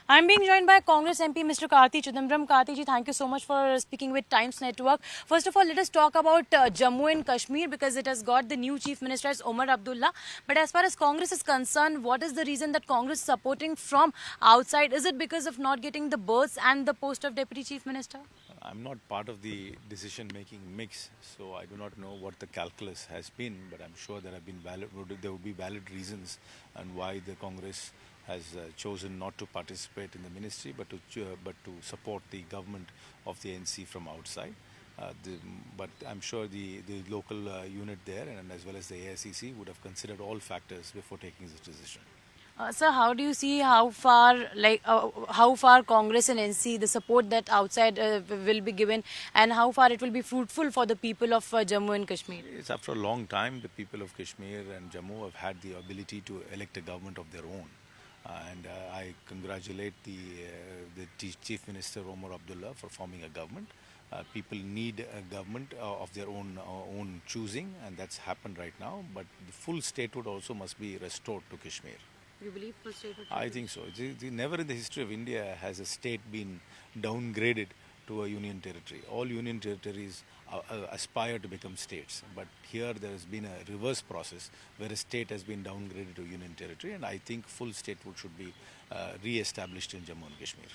I'm being joined by Congress MP Mr. Karti Chidambaram. Karti ji, thank you so much for speaking with Times Network. First of all, let us talk about Jammu and Kashmir because it has got the new Chief Minister as Omar Abdullah. But as far as Congress is concerned, what is the reason that Congress is supporting from outside? Is it because of not getting the berths and the post of Deputy Chief Minister? I'm not part of the decision-making mix, so I do not know what the calculus has been. But I'm sure there would be valid reasons and why the Congress has chosen not to participate in the ministry, but to support the government of the NC from outside. But I'm sure the local unit there, and as well as the AICC, would have considered all factors before taking this decision. Sir, how do you see how far Congress and NC, the support that outside will be given, and how far it will be fruitful for the people of Jammu and Kashmir? It's after a long time the people of Kashmir and Jammu have had the ability to elect a government of their own. And I congratulate the Chief Minister Omar Abdullah for forming a government. People need a government of their own choosing, and that's happened right now. But the full statehood also must be restored to Kashmir. You believe full statehood? I think so. Never in the history of India has a state been downgraded to a union territory. All union territories aspire to become states, but here there has been a reverse process where a state has been downgraded to union territory, and I think full statehood should be re-established in Jammu and Kashmir.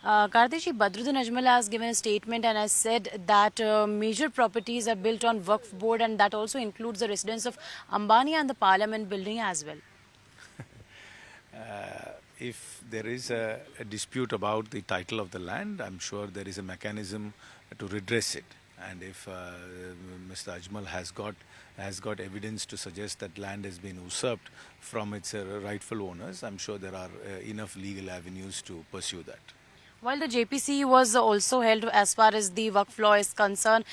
Karti, Badruddin Ajmal has given a statement and has said that major properties are built on Waqf board, and that also includes the residence of Ambani and the Parliament building as well. If there is a dispute about the title of the land, I'm sure there is a mechanism to redress it. And if Mr. Ajmal has got evidence to suggest that land has been usurped from its rightful owners, I'm sure there are enough legal avenues to pursue that. While the JPC was also held as far as the Waqf law is concerned,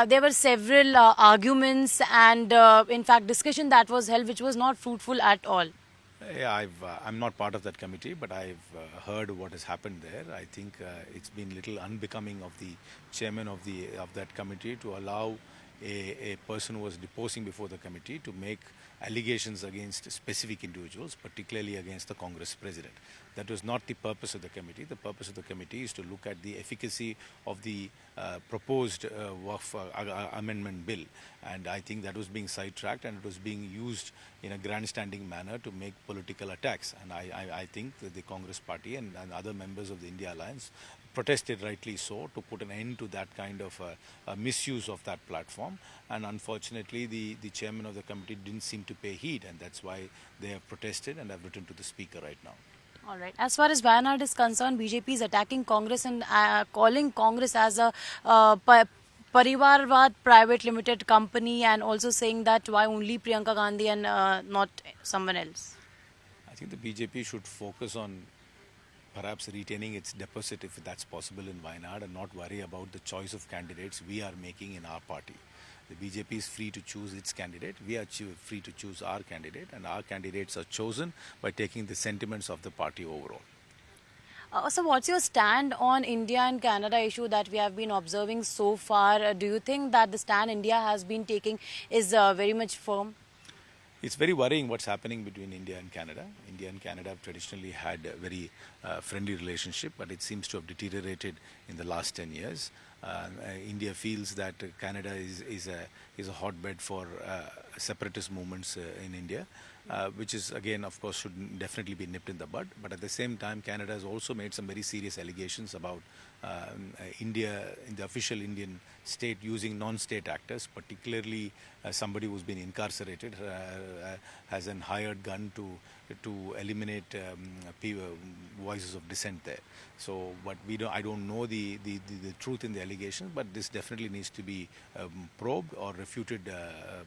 there were several arguments and in fact discussion that was held which was not fruitful at all. Yeah, I'm not part of that committee, but I've heard what has happened there. I think it's been little unbecoming of the chairman of that committee to allow a person who was deposing before the committee to make allegations against specific individuals, particularly against the Congress president. That was not the purpose of the committee. The purpose of the committee is to look at the efficacy of the proposed Waqf amendment bill. And I think that was being sidetracked and it was being used in a grandstanding manner to make political attacks. And I think that the Congress party and other members of the India Alliance protested rightly so to put an end to that kind of misuse of that platform. And unfortunately, the chairman of the committee didn't seem to pay heed, and that's why they have protested and have written to the speaker right now. All right. As far as Wayanad is concerned, BJP is attacking Congress and calling Congress as a Parivarvad private limited company, and also saying that why only Priyanka Gandhi and not someone else. I think the BJP should focus on perhaps retaining its deposit if that's possible in Wayanad and not worry about the choice of candidates we are making in our party. The BJP is free to choose its candidate. We are free to choose our candidate, and our candidates are chosen by taking the sentiments of the party overall. So what's your stand on India and Canada issue that we have been observing so far? Do you think that the stand India has been taking is very much firm? It's very worrying what's happening between India and Canada. India and Canada have traditionally had a very friendly relationship, but it seems to have deteriorated in the last 10 years. India feels that Canada is a hotbed for separatist movements in India, which is again, of course, should definitely be nipped in the bud. But at the same time, Canada has also made some very serious allegations about India, in the official Indian state, using non-state actors, particularly somebody who's been incarcerated, has an hired gun to eliminate voices of dissent there. So, but I don't know the truth in the allegations, but this definitely needs to be probed or refuted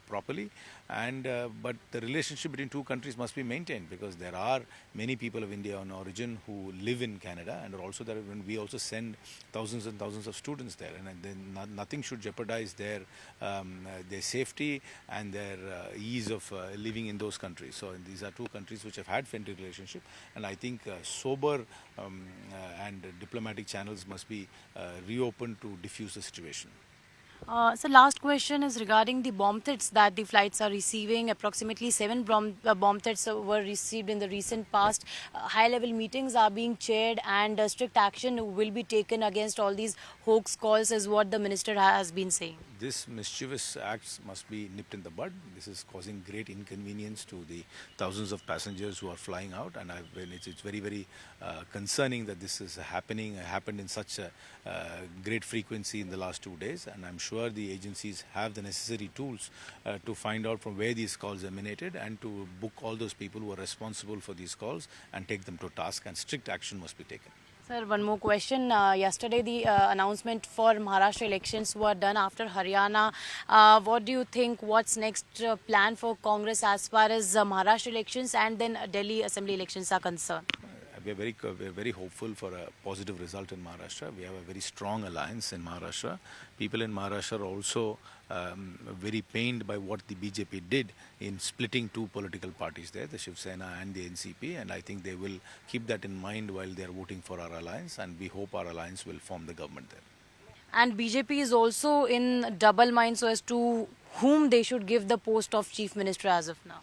properly. And but the relationship between two countries must be maintained, because there are many people of Indian origin who live in Canada, and also that when we also send thousands and thousands of students there, and then nothing should jeopardize their safety and their ease of living in those countries. So these are two countries which have had friendly relationship, and I think sober and diplomatic channels must be reopened to diffuse the situation. So last question is regarding the bomb threats that the flights are receiving. Approximately 7 bomb threats were received in the recent past. High-level meetings are being chaired, and strict action will be taken against all these hoax calls, is what the minister has been saying. This mischievous acts must be nipped in the bud. This is causing great inconvenience to the thousands of passengers who are flying out, and it's very, very concerning that this is happened in such a great frequency in the last 2 days, and I'm sure the agencies have the necessary tools to find out from where these calls emanated and to book all those people who are responsible for these calls and take them to task, and strict action must be taken. Sir, one more question. Yesterday, the announcement for Maharashtra elections were done after Haryana. What do you think? What's next plan for Congress as far as Maharashtra elections and then Delhi Assembly elections are concerned? We're very hopeful for a positive result in Maharashtra. We have a very strong alliance in Maharashtra. People in Maharashtra are also very pained by what the BJP did in splitting two political parties there, the Shiv Sena and the NCP, and I think they will keep that in mind while they are voting for our alliance, and we hope our alliance will form the government there. And BJP is also in double mind so as to whom they should give the post of Chief Minister as of now.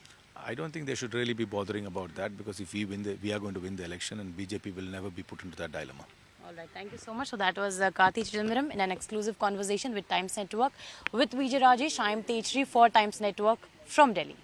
I don't think they should really be bothering about that, because if we win, we are going to win the election, and BJP will never be put into that dilemma. All right, thank you so much. So that was Karti Chidambaram in an exclusive conversation with Times Network. With Vijay Rajesh, I am Tejri for Times Network from Delhi.